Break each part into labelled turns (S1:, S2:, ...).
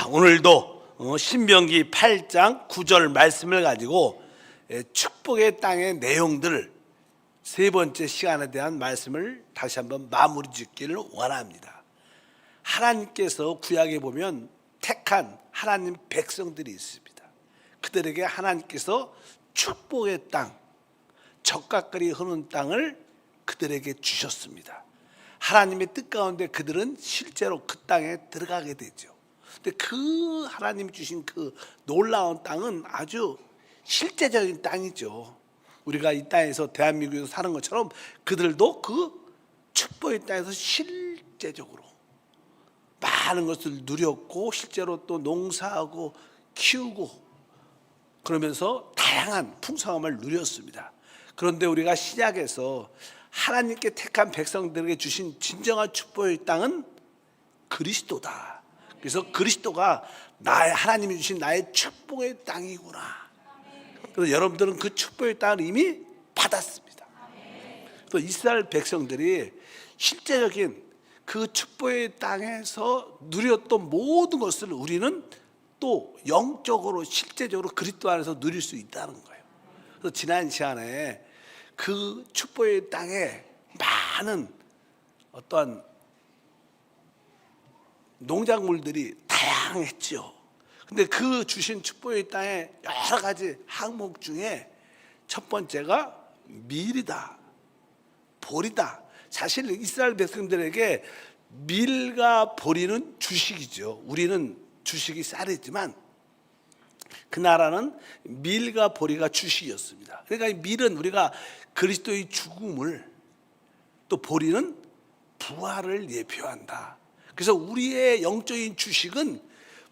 S1: 오늘도 신명기 8장 9절 말씀을 가지고 축복의 땅의 내용들을 세 번째 시간에 대한 말씀을 다시 한번 마무리 짓기를 원합니다. 하나님께서 구약에 보면 택한 하나님 백성들이 있습니다. 그들에게 하나님께서 축복의 땅, 적각거리 흐르는 땅을 그들에게 주셨습니다. 하나님의 뜻 가운데 그들은 실제로 그 땅에 들어가게 되죠. 근데 그 하나님이 주신 그 놀라운 땅은 아주 실제적인 땅이죠. 우리가 이 땅에서 대한민국에서 사는 것처럼 그들도 그 축복의 땅에서 실제적으로 많은 것을 누렸고 실제로 또 농사하고 키우고 그러면서 다양한 풍성함을 누렸습니다. 그런데 우리가 신약에서 하나님께 택한 백성들에게 주신 진정한 축복의 땅은 그리스도다. 그래서 그리스도가 나의 하나님이 주신 나의 축복의 땅이구나. 그래서 여러분들은 그 축복의 땅을 이미 받았습니다. 또 이스라엘 백성들이 실제적인 그 축복의 땅에서 누렸던 모든 것을 우리는 또 영적으로 실제적으로 그리스도 안에서 누릴 수 있다는 거예요. 그래서 지난 시간에 그 축복의 땅에 많은 어떠한 농작물들이 다양했죠. 근데 그 주신 축복의 땅에 여러 가지 항목 중에 첫 번째가 밀이다, 보리다. 사실 이스라엘 백성들에게 밀과 보리는 주식이죠. 우리는 주식이 쌀이지만 그 나라는 밀과 보리가 주식이었습니다. 그러니까 이 밀은 우리가 그리스도의 죽음을, 또 보리는 부활을 예표한다. 그래서 우리의 영적인 주식은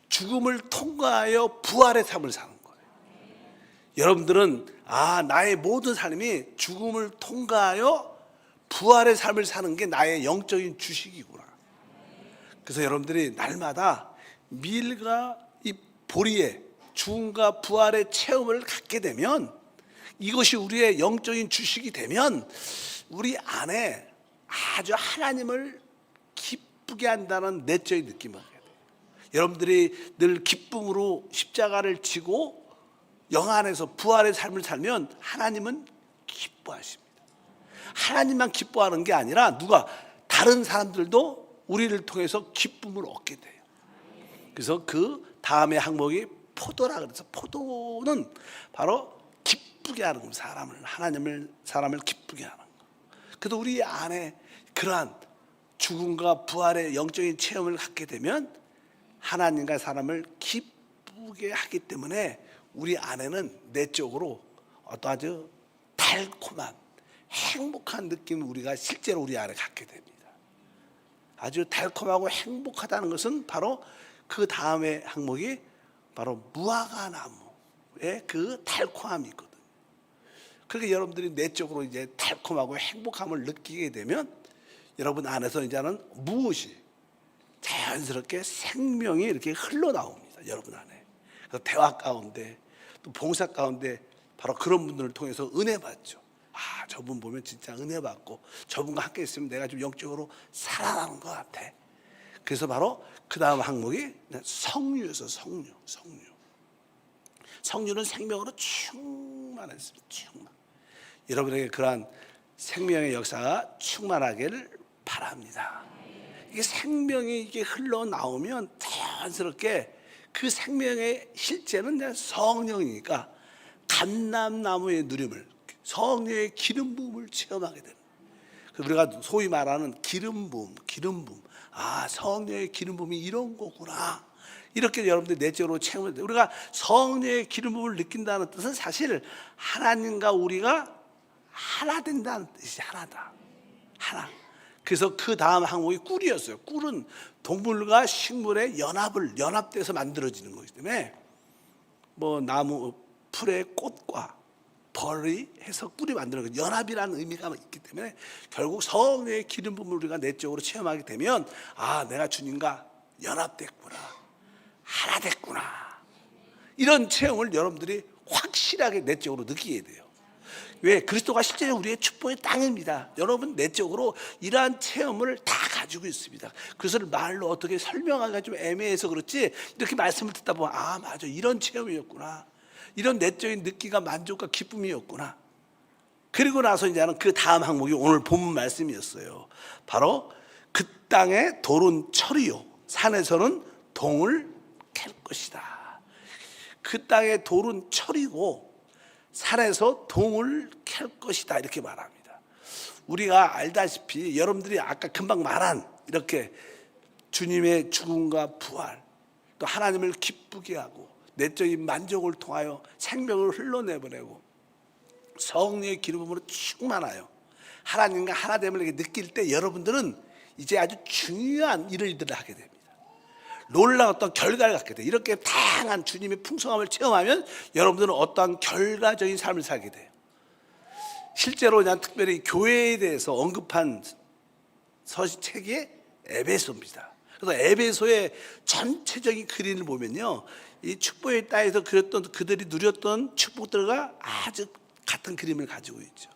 S1: 죽음을 통과하여 부활의 삶을 사는 거예요. 여러분들은 나의 모든 삶이 죽음을 통과하여 부활의 삶을 사는 게 나의 영적인 주식이구나. 그래서 여러분들이 날마다 밀과 이 보리의 죽음과 부활의 체험을 갖게 되면, 이것이 우리의 영적인 주식이 되면 우리 안에 아주 하나님을 기쁘게 한다는 내적인 느낌을 하게 돼요. 여러분들이 늘 기쁨으로 십자가를 지고 영 안에서 부활의 삶을 살면 하나님은 기뻐하십니다. 하나님만 기뻐하는 게 아니라 다른 사람들도 우리를 통해서 기쁨을 얻게 돼요. 그래서 그 다음의 항목이 포도라 그래서, 포도는 바로 기쁘게 하는 겁니다. 사람을 기쁘게 하는 거. 그래도 우리 안에 그러한 죽음과 부활의 영적인 체험을 갖게 되면 하나님과 사람을 기쁘게 하기 때문에 우리 안에는 내적으로 아주 달콤한 행복한 느낌을 우리가 실제로 우리 안에 갖게 됩니다. 아주 달콤하고 행복하다는 것은 바로 그 다음에 항목이 바로 무화과 나무의 그 달콤함이 있거든요. 그러니까 여러분들이 내적으로 이제 달콤하고 행복함을 느끼게 되면 여러분 안에서 이제는 무엇이 자연스럽게 생명이 이렇게 흘러나옵니다. 여러분 안에. 그래서 대화 가운데 또 봉사 가운데 바로 그런 분들을 통해서 은혜 받죠. 저분 보면 진짜 은혜 받고 저분과 함께 있으면 내가 좀 영적으로 살아나는 것 같아. 그래서 바로 그 다음 항목이 성류에서 성류는 생명으로 충만했습니다. 여러분에게 그러한 생명의 역사가 충만하기를 바랍니다. 이게 생명이 이게 흘러나오면 자연스럽게 그 생명의 실제는 성령이니까 감람나무의 누림을, 성령의 기름 부음을 체험하게 되는, 우리가 소위 말하는 기름 부음. 성령의 기름 부음이 이런 거구나. 이렇게 여러분들 내적으로 체험을 해요. 우리가 성령의 기름 부음을 느낀다는 뜻은 사실 하나님과 우리가 하나 된다는 뜻이 하나다. 하나. 그래서 그 다음 항목이 꿀이었어요. 꿀은 동물과 식물의 연합돼서 만들어지는 거기 때문에 나무 풀의 꽃과 벌이 해서 꿀이 만드는 거예요. 연합이라는 의미가 있기 때문에 결국 성령의 기름 부음을 우리가 내적으로 체험하게 되면 내가 주님과 연합됐구나, 하나 됐구나, 이런 체험을 여러분들이 확실하게 내적으로 느끼게 돼요. 왜? 그리스도가 실제 우리의 축복의 땅입니다. 여러분 내적으로 이러한 체험을 다 가지고 있습니다. 그것을 말로 어떻게 설명하기가 좀 애매해서 그렇지, 이렇게 말씀을 듣다 보면 아 맞아, 이런 체험이었구나, 이런 내적인 느낌과 만족과 기쁨이었구나. 그리고 나서 이제는 그 다음 항목이 오늘 본문 말씀이었어요. 바로 그 땅의 돌은 철이요 산에서는 동을 캘 것이다. 그 땅의 돌은 철이고 산에서 동을 캘 것이다, 이렇게 말합니다. 우리가 알다시피 여러분들이 아까 금방 말한 이렇게 주님의 죽음과 부활, 또 하나님을 기쁘게 하고 내적인 만족을 통하여 생명을 흘러내보내고 성령의 기름으로 충만하여 하나님과 하나됨을 느낄 때 여러분들은 이제 아주 중요한 일을 하게 됩니다. 놀라운 어떤 결과를 갖게 돼요. 이렇게 다양한 주님의 풍성함을 체험하면 여러분들은 어떠한 결과적인 삶을 살게 돼요. 실제로 그냥 특별히 교회에 대해서 언급한 서신책이 에베소입니다. 그래서 에베소의 전체적인 그림을 보면요, 이 축복의 땅에서 그들이 누렸던 축복들과 아주 같은 그림을 가지고 있죠.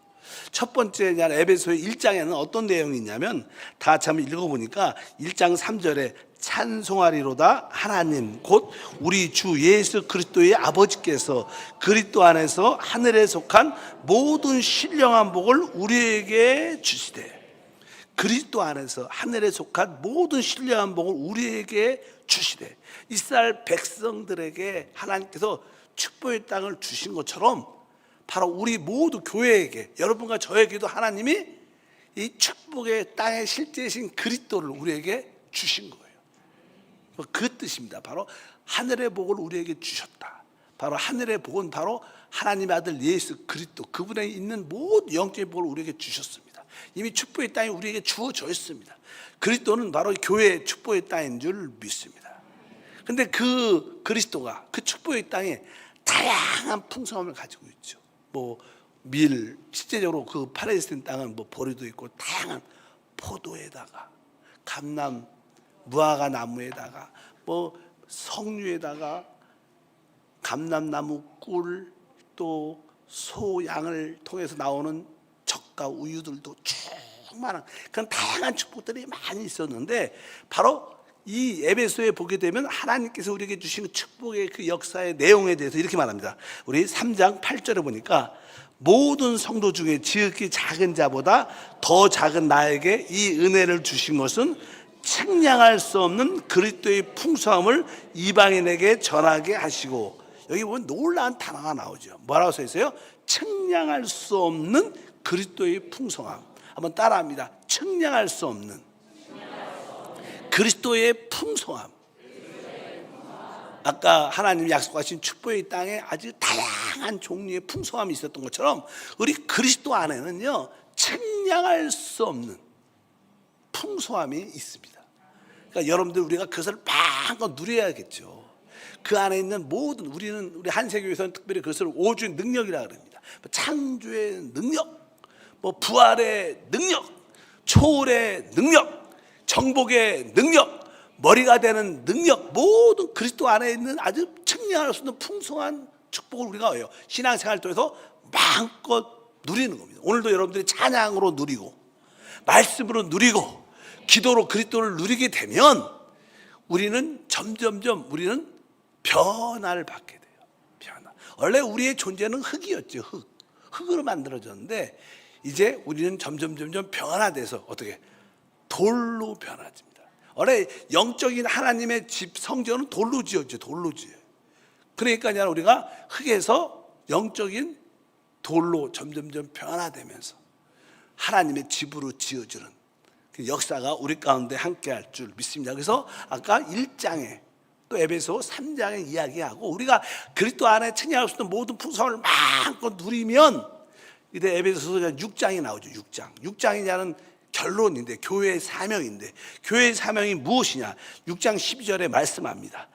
S1: 첫 번째 에베소의 1장에는 어떤 내용이 있냐면, 다 같이 한번 읽어보니까 1장 3절에 찬송하리로다 하나님 곧 우리 주 예수 그리스도의 아버지께서 그리스도 안에서 하늘에 속한 모든 신령한 복을 우리에게 주시되, 그리스도 안에서 하늘에 속한 모든 신령한 복을 우리에게 주시되, 이스라엘 백성들에게 하나님께서 축복의 땅을 주신 것처럼 바로 우리 모두 교회에게, 여러분과 저에게도 하나님이 이 축복의 땅의 실제이신 그리스도를 우리에게 주신 거예요. 그 뜻입니다. 바로 하늘의 복을 우리에게 주셨다. 바로 하늘의 복은 바로 하나님의 아들 예수 그리스도, 그분에 있는 모든 영적인 복을 우리에게 주셨습니다. 이미 축복의 땅이 우리에게 주어져 있습니다. 그리스도는 바로 교회의 축복의 땅인 줄 믿습니다. 그런데 그 그리스도가 그 축복의 땅에 다양한 풍성함을 가지고 있죠. 실제적으로 그 팔레스타인 땅은 보리도 있고 다양한 포도에다가 감람 무화과 나무에다가 석류에다가 감람나무 꿀, 또 소 양을 통해서 나오는 젖과 우유들도 충만한 그런 다양한 축복들이 많이 있었는데, 바로 이 에베소에 보게 되면 하나님께서 우리에게 주신 축복의 그 역사의 내용에 대해서 이렇게 말합니다. 우리 3장 8절에 보니까 모든 성도 중에 지극히 작은 자보다 더 작은 나에게 이 은혜를 주신 것은 측량할 수 없는 그리스도의 풍성함을 이방인에게 전하게 하시고, 여기 보면 놀라운 단어가 나오죠. 뭐라고 써 있어요? 측량할 수 없는 그리스도의 풍성함. 한번 따라합니다. 측량할 수 없는 그리스도의 풍성함. 아까 하나님이 약속하신 축복의 땅에 아주 다양한 종류의 풍성함이 있었던 것처럼 우리 그리스도 안에는요, 측량할 수 없는 풍성함이 있습니다. 그러니까 여러분들 우리가 그것을 마음껏 누려야겠죠. 그 안에 있는 모든, 우리 한세교에서는 특별히 그것을 오주의 능력이라고 합니다. 창조의 능력, 부활의 능력, 초월의 능력, 정복의 능력, 머리가 되는 능력, 모든 그리스도 안에 있는 아주 측량할 수 없는 풍성한 축복을 우리가 신앙생활을 통해서 마음껏 누리는 겁니다. 오늘도 여러분들이 찬양으로 누리고 말씀으로 누리고 기도로 그리스도를 누리게 되면 우리는 점점점 우리는 변화를 받게 돼요. 변화. 원래 우리의 존재는 흙이었죠. 흙으로 만들어졌는데 이제 우리는 점점 변화돼서 어떻게 돌로 변화집니다. 원래 영적인 하나님의 집 성전은 돌로 지었죠. 돌로 지어요. 그러니까 우리가 흙에서 영적인 돌로 점점 변화되면서 하나님의 집으로 지어주는 그 역사가 우리 가운데 함께할 줄 믿습니다. 그래서 아까 1장에 또 에베소 3장에 이야기하고 우리가 그리스도 안에 측량할 수 있는 모든 풍성함을 마음껏 누리면 이제 에베소서 6장이 나오죠. 6장이냐는 결론인데 교회의 사명인데, 교회의 사명이 무엇이냐? 6장 12절에 말씀합니다.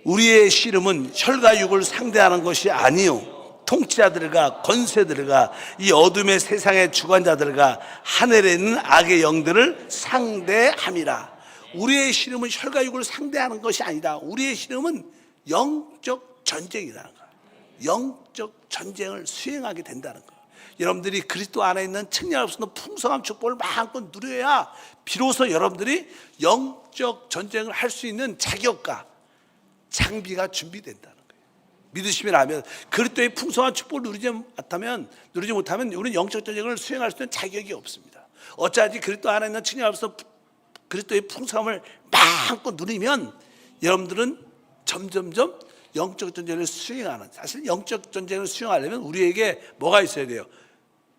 S1: 우리의 씨름은 혈과 육을 상대하는 것이 아니요 통치자들과 권세들과 이 어둠의 세상의 주관자들과 하늘에 있는 악의 영들을 상대함이라. 우리의 씨름은 혈과 육을 상대하는 것이 아니다. 우리의 씨름은 영적 전쟁이라는 거예요. 영적 전쟁을 수행하게 된다는 거예요. 여러분들이 그리스도 안에 있는 측량할 수 없는 풍성한 축복을 마음껏 누려야 비로소 여러분들이 영적 전쟁을 할 수 있는 자격과 장비가 준비된다는 거예요. 믿으시면 그리스도의 풍성한 축복을 누리지 못하면 우리는 영적 전쟁을 수행할 수 있는 자격이 없습니다. 어찌하지 그리스도 안에 있는 측량할 수 없는 그리스도의 풍성함을 마음껏 누리면 여러분들은 점점점 영적 전쟁을 수행하는, 사실 영적 전쟁을 수행하려면 우리에게 뭐가 있어야 돼요?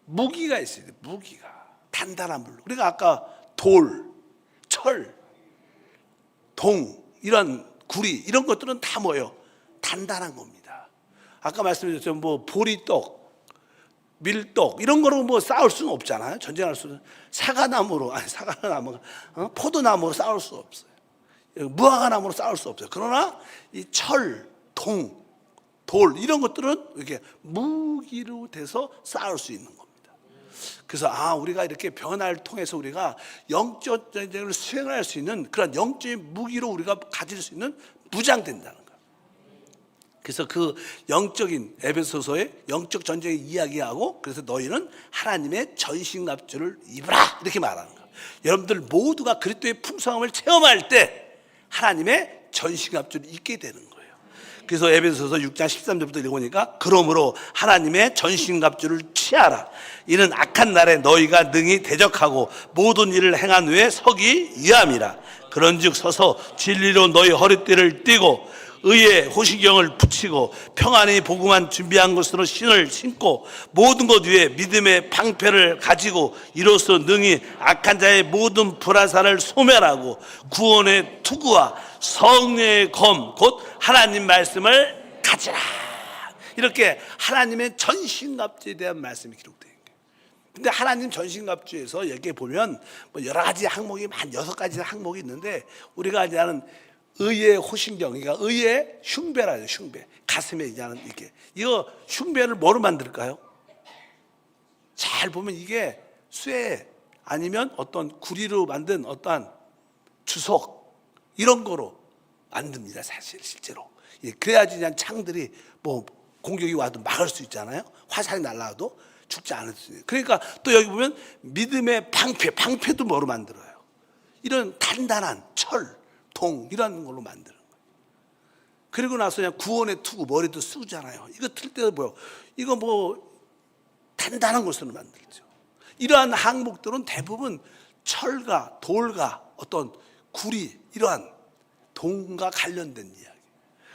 S1: 무기가 있어야 돼요. 무기가 단단한 물로. 우리가 아까 돌, 철, 동, 이런 구리, 이런 것들은 다 뭐예요? 단단한 겁니다. 아까 말씀드렸죠. 뭐 보리떡, 밀떡 이런 거로 뭐 싸울 수는 없잖아요. 전쟁할 수는. 사과나무로, 포도나무로 싸울 수 없어요. 무화과나무로 싸울 수 없어요. 그러나 이 철, 동, 돌 이런 것들은 이렇게 무기로 돼서 싸울 수 있는 겁니다. 그래서 우리가 이렇게 변화를 통해서 우리가 영적 전쟁을 수행할 수 있는 그런 영적인 무기로 우리가 가질 수 있는 무장된다는 거예요. 그래서 그 영적인 에베소서의 영적 전쟁을 이야기하고, 그래서 너희는 하나님의 전신갑주를 입으라 이렇게 말하는 거예요. 여러분들 모두가 그리스도의 풍성함을 체험할 때 하나님의 전신갑주를 입게 되는 거예요. 그래서 에베소서 6장 13절부터 읽어보니까 그러므로 하나님의 전신갑주를 취하라. 이는 악한 날에 너희가 능히 대적하고 모든 일을 행한 후에 서기 위함이라. 그런즉 서서 진리로 너희 허리띠를 띠고 의의 호시경을 붙이고 평안히 복음만 준비한 것으로 신을 신고 모든 것 위에 믿음의 방패를 가지고 이로써 능히 악한 자의 모든 불화살을 소멸하고 구원의 투구와 성령의 검 곧 하나님 말씀을 가지라. 이렇게 하나님의 전신갑주에 대한 말씀이 기록되어 있는 거예요. 근데 하나님 전신갑주에서 여기에 보면 뭐 여러 가지 항목이 한 6가지 항목이 있는데, 우리가 이제 하는 의의 호신경, 그러니까 의의 흉배라죠. 흉배, 가슴에 이제 하는 이거 흉배를 뭐로 만들까요? 잘 보면 이게 쇠 아니면 어떤 구리로 만든 어떠한 주석 이런 거로 만듭니다. 사실 실제로. 그래야지 그냥 창들이 뭐 공격이 와도 막을 수 있잖아요. 화살이 날라와도 죽지 않을 수 있어요. 그러니까 또 여기 보면 믿음의 방패도 뭐로 만들어요? 이런 단단한 철, 동 이런 걸로 만드는 거예요. 그리고 나서 그냥 구원의 투구, 머리도 쓰잖아요. 이거 틀 때도 뭐요? 이거 뭐 단단한 것으로 만들죠. 이러한 항목들은 대부분 철과 돌과 어떤 구리, 이러한 동과 관련된 이야기.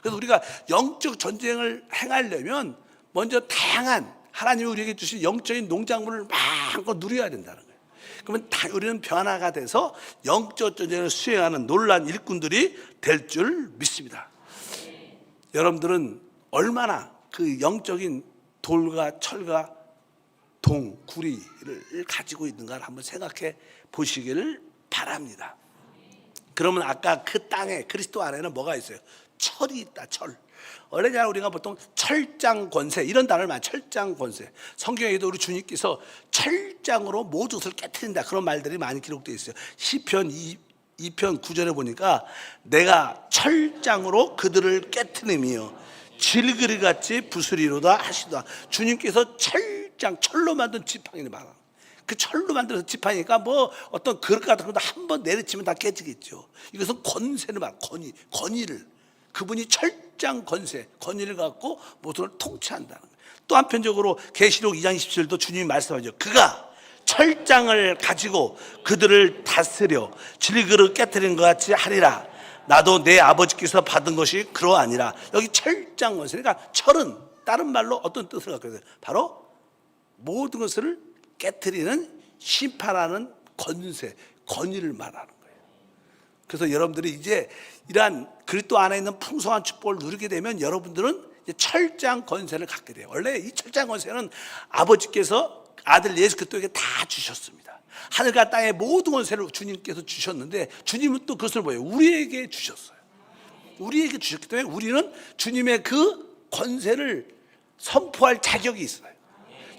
S1: 그래서 우리가 영적 전쟁을 행하려면 먼저 다양한 하나님이 우리에게 주신 영적인 농작물을 마음껏 누려야 된다는 거예요. 그러면 우리는 변화가 돼서 영적 전쟁을 수행하는 놀라운 일꾼들이 될 줄 믿습니다. 여러분들은 얼마나 그 영적인 돌과 철과 동, 구리를 가지고 있는가를 한번 생각해 보시기를 바랍니다. 그러면 아까 그 땅에 그리스도 안에는 뭐가 있어요? 철이 있다. 철. 원래 우리가 보통 철장 권세 이런 단어를 많이, 철장 권세. 성경에도 우리 주님께서 철장으로 모든 것을 깨트린다 그런 말들이 많이 기록되어 있어요. 시편 2편 9절에 보니까 내가 철장으로 그들을 깨트리며 질그리같이 부수리로다 하시다. 주님께서 철로 만든 지팡이를 말합니다. 그 철로 만들어서 지팡이니까 뭐 어떤 그릇 같은 것도 한번 내리치면 다 깨지겠죠. 이것은 권세를 말, 권위를. 그분이 철장 권위를 갖고 모든 걸 통치한다는 거예요. 또 한편적으로 계시록 2장 27절도 주님이 말씀하죠. 그가 철장을 가지고 그들을 다스려 질그릇 깨뜨린 것 같이 하리라. 나도 내 아버지께서 받은 것이 그러하니라. 여기 철장 권세. 그러니까 철은 다른 말로 어떤 뜻을 갖고 있어요? 바로 모든 것을 깨트리는 심판하는 권위를 말하는 거예요. 그래서 여러분들이 이제 이러한 그리스도 안에 있는 풍성한 축복을 누리게 되면 여러분들은 이제 철장 권세를 갖게 돼요. 원래 이 철장 권세는 아버지께서 아들 예수 그리스도에게 다 주셨습니다. 하늘과 땅의 모든 권세를 주님께서 주셨는데, 주님은 또 그것을 뭐예요? 우리에게 주셨어요. 우리에게 주셨기 때문에 우리는 주님의 그 권세를 선포할 자격이 있어요.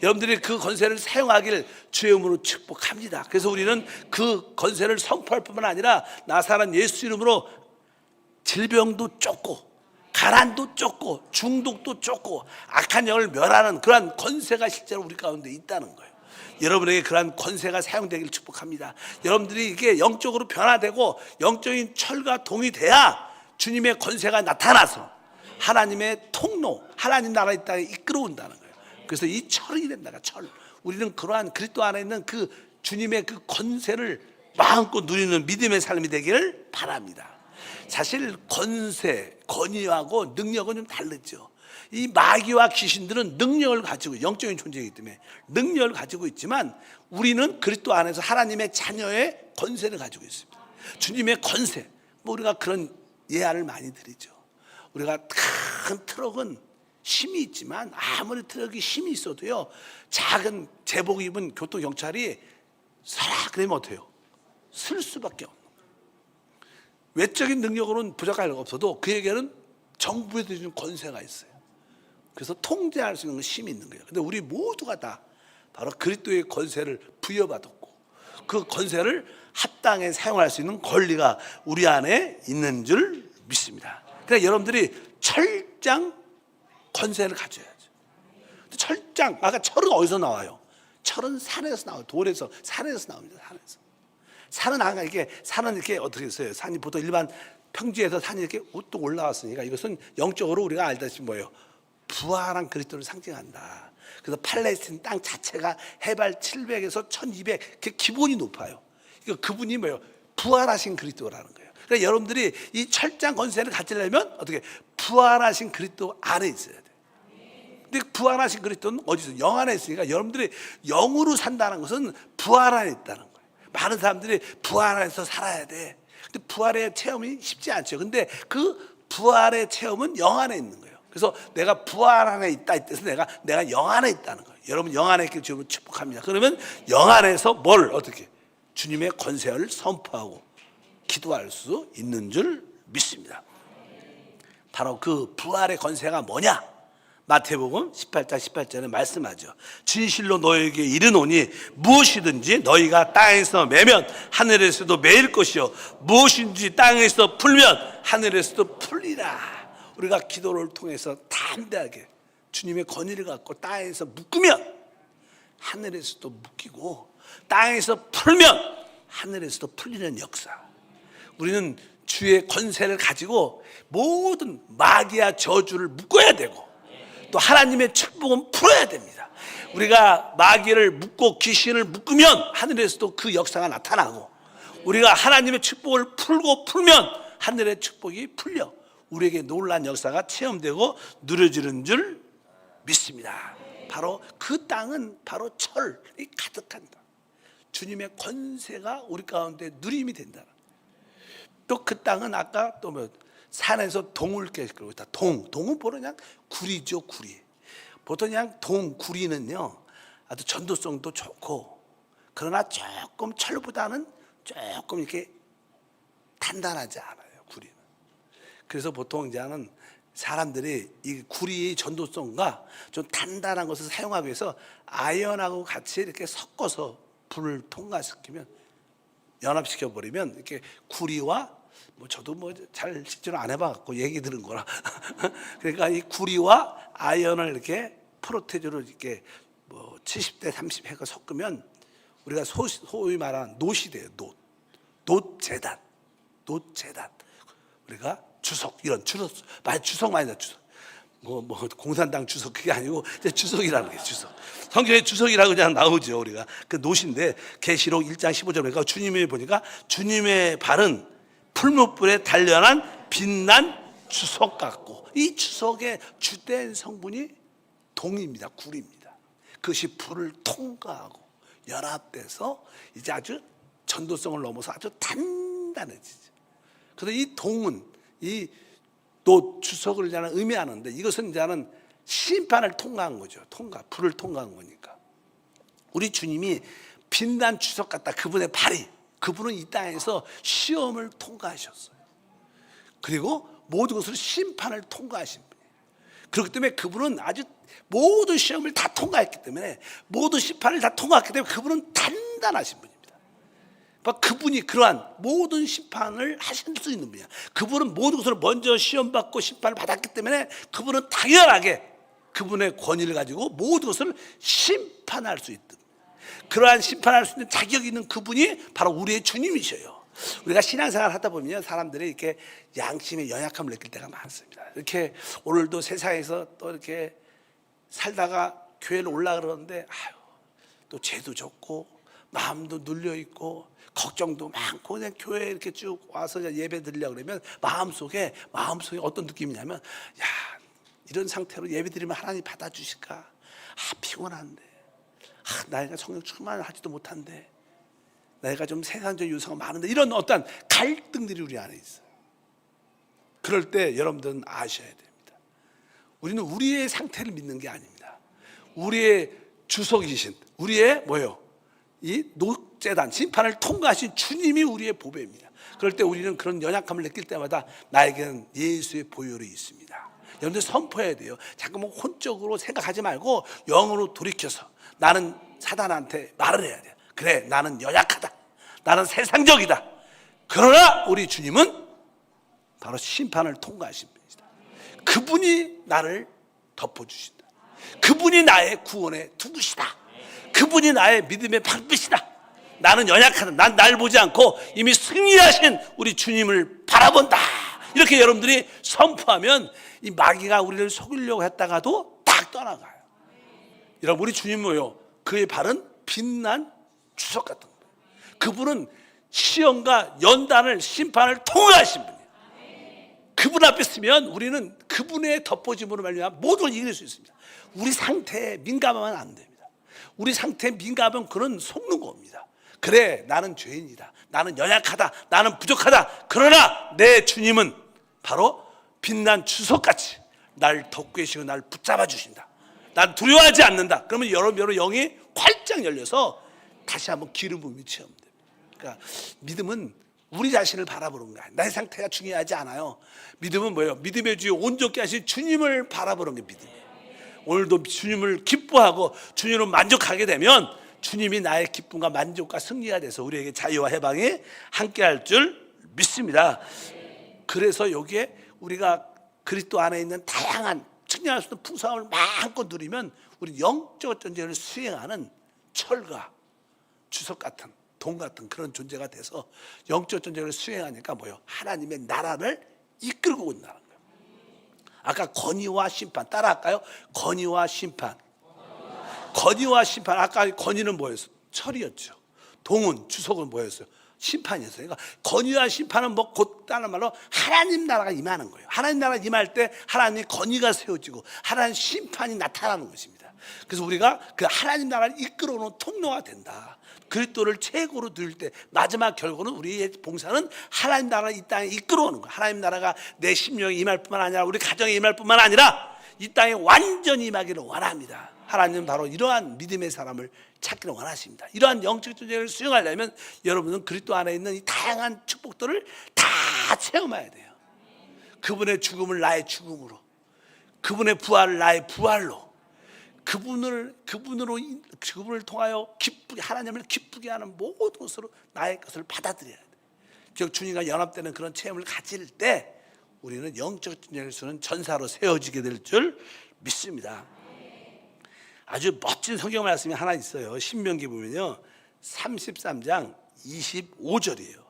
S1: 여러분들이 그 권세를 사용하기를 주의 이름으로 축복합니다. 그래서 우리는 그 권세를 선포할 뿐만 아니라 나사렛 예수 이름으로 질병도 쫓고 혈안도 쫓고 중독도 쫓고 악한 영을 멸하는 그러한 권세가 실제로 우리 가운데 있다는 거예요. 여러분에게 그러한 권세가 사용되기를 축복합니다. 여러분들이 이게 영적으로 변화되고 영적인 철과 동이 돼야 주님의 권세가 나타나서 하나님의 통로, 하나님 나라의 땅에 이끌어온다는 거예요. 그래서 이 철이 된다가 철. 우리는 그러한 그리스도 안에 있는 그 주님의 그 권세를 마음껏 누리는 믿음의 삶이 되기를 바랍니다. 사실 권세, 권위하고 능력은 좀 다르죠. 이 마귀와 귀신들은 능력을 가지고 영적인 존재이기 때문에 능력을 가지고 있지만 우리는 그리스도 안에서 하나님의 자녀의 권세를 가지고 있습니다. 주님의 권세. 우리가 그런 예화를 많이 드리죠. 우리가 큰 트럭은 힘이 있지만 아무리 트럭이 힘이 있어도요, 작은 제복 입은 교통경찰이 서라 그러면 어때요? 쓸 수밖에 없는 거예요. 외적인 능력으로는 부족할 거 없어도 그에게는 정부에서 주는 권세가 있어요. 그래서 통제할 수 있는 힘이 있는 거예요. 근데 우리 모두가 다 바로 그리스도의 권세를 부여받았고 그 권세를 합당에 사용할 수 있는 권리가 우리 안에 있는 줄 믿습니다. 그러니까 여러분들이 철장 권세를 가져야죠. 철장, 아까 철은 어디서 나와요? 철은 산에서 나와요. 돌에서, 산에서 나옵니다. 산에서. 산은 아까 산은 이렇게 어떻게 했어요? 산이 보통 일반 평지에서 산이 이렇게 우뚝 올라왔으니까 이것은 영적으로 우리가 알다시피 뭐예요? 부활한 그리스도를 상징한다. 그래서 팔레스틴 땅 자체가 해발 700에서 1200, 그 기본이 높아요. 그분이 뭐예요? 부활하신 그리스도라는 거예요. 그러니까 여러분들이 이 철장 권세를 가지려면 어떻게? 부활하신 그리스도 안에 있어야 돼요. 근데 부활하신 그리스도는 어디서? 영 안에 있으니까 여러분들이 영으로 산다는 것은 부활 안에 있다는 거예요. 많은 사람들이 부활 안에서 살아야 돼. 근데 부활의 체험이 쉽지 않죠. 근데 그 부활의 체험은 영 안에 있는 거예요. 그래서 내가 부활 안에 있다 이 뜻은 내가 영 안에 있다는 거예요. 여러분 영 안에 있길 주님은 축복합니다. 그러면 영 안에서 뭘 어떻게? 주님의 권세를 선포하고 기도할 수 있는 줄 믿습니다. 바로 그 부활의 권세가 뭐냐? 마태복음 18장 18절에 말씀하죠. 진실로 너에게 이르노니 무엇이든지 너희가 땅에서 매면 하늘에서도 매일 것이요 무엇인지 땅에서 풀면 하늘에서도 풀리라. 우리가 기도를 통해서 담대하게 주님의 권위를 갖고 땅에서 묶으면 하늘에서도 묶이고 땅에서 풀면 하늘에서도 풀리는 역사. 우리는 주의 권세를 가지고 모든 마귀와 저주를 묶어야 되고 또 하나님의 축복은 풀어야 됩니다. 우리가 마귀를 묶고 귀신을 묶으면 하늘에서도 그 역사가 나타나고 우리가 하나님의 축복을 풀면 하늘의 축복이 풀려 우리에게 놀라운 역사가 체험되고 누려지는 줄 믿습니다. 바로 그 땅은 바로 철이 가득한다. 주님의 권세가 우리 가운데 누림이 된다. 또 그 땅은 아까 또 뭐 산에서 동을 깨고 있다. 동은 보통 그냥 구리죠, 구리. 보통 그냥 구리는요 아주 전도성도 좋고 그러나 조금 철보다는 조금 이렇게 단단하지 않아요, 구리는. 그래서 보통 이제는 사람들이 이 구리의 전도성과 좀 단단한 것을 사용하기 위해서 아연하고 같이 이렇게 섞어서 불을 통과시키면 연합시켜 버리면 이렇게 구리와 뭐 저도 뭐 잘 실제로 안 해봐갖고 얘기 들은 거라 그러니까 이 구리와 아연을 이렇게 프로테즈로 이렇게 뭐 70대 30 해가 섞으면 우리가 소위 말하는 놋이 돼요. 놋재단 우리가 주석 이런 주석 많이 나 주석 뭐 공산당 주석 그게 아니고 이제 주석이라는 게 주석. 성경에 주석이라고 그냥 나오죠. 우리가 그 놋인데 계시록 1장 15절에 보니까 주님이 보니까 주님의 발은 풀무불에 단련한 빛난 주석 같고 이 주석의 주된 성분이 동입니다. 구리입니다. 그것이 불을 통과하고 연합돼서 이제 아주 전도성을 넘어서 아주 단단해지죠. 그래서 이 동은 이 또 주석을 이제는 의미하는데 이것은 이제는 심판을 통과한 거죠. 불을 통과한 거니까. 우리 주님이 빛난 주석 같다. 그분의 발이. 그분은 이 땅에서 시험을 통과하셨어요. 그리고 모든 것을 심판을 통과하신 분이에요. 그렇기 때문에 그분은 아주 모든 시험을 다 통과했기 때문에 모든 심판을 다 통과했기 때문에 그분은 단단하신 분입니다. 그분이 그러한 모든 심판을 하실 수 있는 분이야. 그분은 모든 것을 먼저 시험받고 심판을 받았기 때문에 그분은 당연하게 그분의 권위를 가지고 모든 것을 심판할 수 있다. 그러한 심판할 수 있는 자격이 있는 그분이 바로 우리의 주님이셔요. 우리가 신앙생활 하다 보면 사람들이 이렇게 양심의 연약함을 느낄 때가 많습니다. 이렇게 오늘도 세상에서 또 이렇게 살다가 교회를 올라 그러는데 또 죄도 졌고 마음도 눌려 있고 걱정도 많고 그냥 교회에 이렇게 쭉 와서 예배 드리려고 그러면 마음속에 어떤 느낌이냐면 이런 상태로 예배 드리면 하나님 받아주실까? 피곤한데 나이가 성령 충만을 하지도 못한데 내가 좀 세상적 요소가 많은데 이런 어떤 갈등들이 우리 안에 있어요. 그럴 때 여러분들은 아셔야 됩니다. 우리는 우리의 상태를 믿는 게 아닙니다. 우리의 주석이신 우리의 이 녹제단 심판을 통과하신 주님이 우리의 보배입니다. 그럴 때 우리는 그런 연약함을 느낄 때마다 나에게는 예수의 보혈이 있습니다. 여러분들 선포해야 돼요. 자꾸 혼적으로 생각하지 말고 영으로 돌이켜서 나는 사단한테 말을 해야 돼요. 그래, 나는 연약하다. 나는 세상적이다. 그러나 우리 주님은 바로 심판을 통과하신 분이다. 그분이 나를 덮어주신다. 그분이 나의 구원의 두구시다. 그분이 나의 믿음의 방빛이다. 나는 연약하다. 난 날 보지 않고 이미 승리하신 우리 주님을 바라본다. 이렇게 여러분들이 선포하면 이 마귀가 우리를 속이려고 했다가도 딱 떠나가요. 여러분, 우리 주님은 그의 발은 빛난 주석 같은 거예요. 그분은 시험과 연단을 심판을 통과하신 분이에요. 그분 앞에 서면 우리는 그분의 덮어짐으로 말미암아 모든 걸 이길 수 있습니다. 우리 상태에 민감하면 안 됩니다. 우리 상태에 민감하면 그는 속는 겁니다. 그래, 나는 죄인이다. 나는 연약하다. 나는 부족하다. 그러나 내 주님은 바로 빛난 주석같이 날 덮고 계시고 날 붙잡아 주신다. 난 두려워하지 않는다. 그러면 여러분 영이 활짝 열려서 다시 한번 기름 부음이 체험됩니다. 그러니까 믿음은 우리 자신을 바라보는 거야. 나의 상태가 중요하지 않아요. 믿음은 뭐예요? 믿음의 주요 온전케 하신 주님을 바라보는 게 믿음이에요. 오늘도 주님을 기뻐하고 주님을 만족하게 되면 주님이 나의 기쁨과 만족과 승리가 돼서 우리에게 자유와 해방이 함께할 줄 믿습니다. 그래서 여기에 우리가 그리스도 안에 있는 다양한 측량할 수 있는 풍성함을 마음껏 누리면 우리 영적 전쟁을 수행하는 철과 주석 같은 동 같은 그런 존재가 돼서 영적 전쟁을 수행하니까 하나님의 나라를 이끌고 온다는 거예요. 아까 건의와 심판 따라할까요? 건의와 심판. 건의와 심판. 아까 건의는 뭐였어요? 철이었죠. 동은 주석은 뭐였어요? 심판이었어요. 그러니까 건의와 심판은 곧 다른 말로 하나님 나라가 임하는 거예요. 하나님 나라가 임할 때 하나님의 건의가 세워지고 하나님 심판이 나타나는 것입니다. 그래서 우리가 그 하나님 나라를 이끌어오는 통로가 된다. 그리스도를 최고로 드릴 때 마지막 결과는 우리의 봉사는 하나님 나라를 이 땅에 이끌어오는 거예요. 하나님 나라가 내 심령에 임할 뿐만 아니라 우리 가정에 임할 뿐만 아니라 이 땅에 완전히 임하기를 원합니다. 하나님은 바로 이러한 믿음의 사람을 찾기를 원하십니다. 이러한 영적 존재를 수용하려면 여러분은 그리스도 안에 있는 이 다양한 축복들을 다 체험해야 돼요. 그분의 죽음을 나의 죽음으로, 그분의 부활을 나의 부활로, 그분을 통하여 기쁘게 하나님을 기쁘게 하는 모든 것으로 나의 것을 받아들여야 돼요. 즉 주님과 연합되는 그런 체험을 가질 때 우리는 영적 존재를 쓰는 전사로 세워지게 될 줄 믿습니다. 아주 멋진 성경 말씀이 하나 있어요. 신명기 보면요 33장 25절이에요.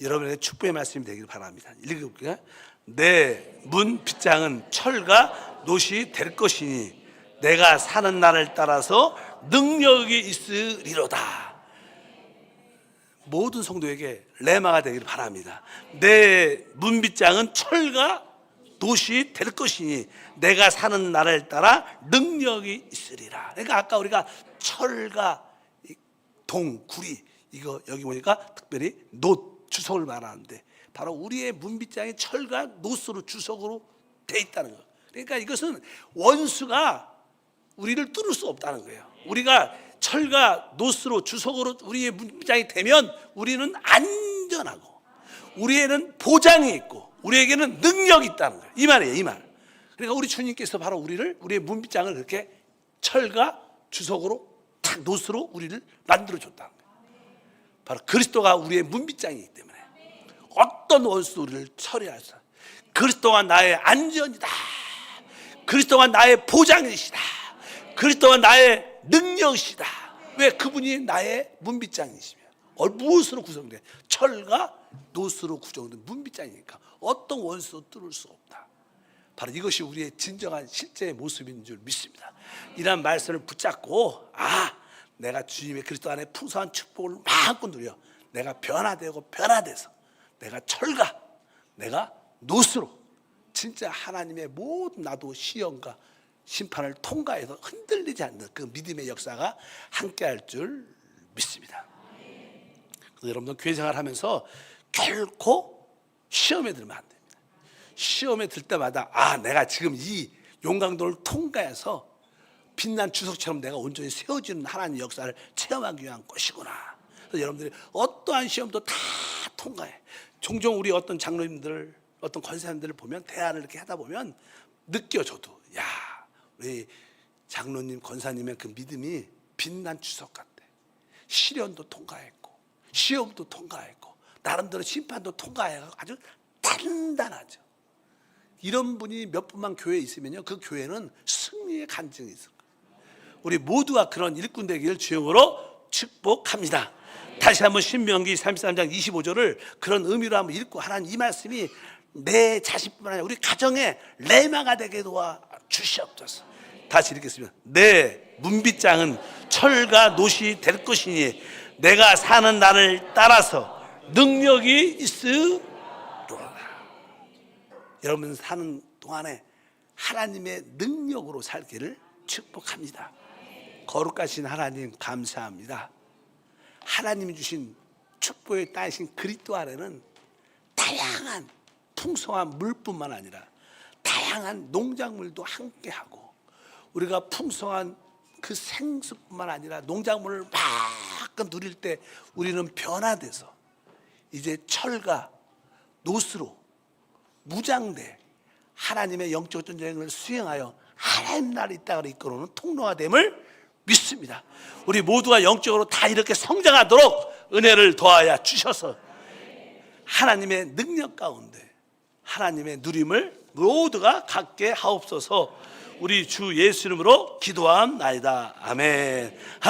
S1: 여러분의 축복의 말씀이 되기를 바랍니다. 읽어볼게요. 내 문 빗장은 철과 노시 될 것이니 내가 사는 날을 따라서 능력이 있으리로다. 모든 성도에게 레마가 되기를 바랍니다. 내 문빗장은 철과 노시 될 것이니 내가 사는 날을 따라 능력이 있으리라. 그러니까 아까 우리가 철과 동, 구리 이거 여기 보니까 특별히 놋, 주석을 말하는데 바로 우리의 문빗장이 철과 놋으로 주석으로 돼 있다는 거. 그러니까 이것은 원수가 우리를 뚫을 수 없다는 거예요. 우리가 철과 놋으로 주석으로 우리의 문빗장이 되면 우리는 안전하고 우리에는 보장이 있고 우리에게는 능력이 있다는 거예요. 이 말이에요, 이 말. 그러니까 우리 주님께서 바로 우리의 문빗장을 그렇게 철과 주석으로 탁 놋으로 우리를 만들어 줬다는 거예요. 바로 그리스도가 우리의 문빗장이기 때문에 어떤 원수 우리를 처리할 수, 그리스도가 나의 안전이다, 그리스도가 나의 보장이시다, 그리스도가 나의 능력이시다. 왜? 그분이 나의 문빗장이시며 무엇으로 구성돼? 철과 노스로 구성된 문빗장이니까 어떤 원수도 뚫을 수 없다. 바로 이것이 우리의 진정한 실제의 모습인 줄 믿습니다. 이러한 말씀을 붙잡고 내가 주님의 그리스도 안에 풍성한 축복을 마음껏 누려 내가 변화돼서 내가 철과 내가 노스로 진짜 하나님의 모든 나도 시험과 심판을 통과해서 흔들리지 않는 그 믿음의 역사가 함께할 줄 믿습니다. 그래서 여러분들 교회 생활하면서 결코 시험에 들면 안 됩니다. 시험에 들 때마다 내가 지금 이 용광도를 통과해서 빛난 주석처럼 내가 온전히 세워지는 하나님의 역사를 체험하기 위한 것이구나. 그래서 여러분들이 어떠한 시험도 다 통과해. 종종 우리 어떤 장로님들, 어떤 권사님들을 보면 대화를 이렇게 하다 보면 느껴져도 우리 장로님, 권사님의 그 믿음이 빛난 주석 같대. 시련도 통과했고 시험도 통과했고 나름대로 심판도 통과해서 아주 단단하죠. 이런 분이 몇 분만 교회에 있으면요, 그 교회는 승리의 간증이 있을 거예요. 우리 모두가 그런 일꾼 되기를 주영으로 축복합니다. 다시 한번 신명기 33장 25절을 그런 의미로 한번 읽고, 하나님 이 말씀이 내 자신뿐만 아니라 우리 가정에 레마가 되게 도와 주시옵소서. 다시 읽겠습니다. 내 문빗장은 철과 노시 될 것이니 내가 사는 날을 따라서 능력이 있으리로다. 여러분 사는 동안에 하나님의 능력으로 살기를 축복합니다. 거룩하신 하나님 감사합니다. 하나님이 주신 축복의 땅이신 그리스도 안에는 다양한 풍성한 물뿐만 아니라 다양한 농작물도 함께하고, 우리가 풍성한 그 생수뿐만 아니라 농작물을 막 누릴 때 우리는 변화돼서 이제 철과 노스로 무장돼 하나님의 영적 전쟁을 수행하여 하나님 나라를 이 땅으로 이끌어오는 통로가 됨을 믿습니다. 우리 모두가 영적으로 다 이렇게 성장하도록 은혜를 더하여 주셔서 하나님의 능력 가운데 하나님의 누림을 모두가 갖게 하옵소서. 우리 주 예수 이름으로 기도하옵나이다. 아멘. 하나님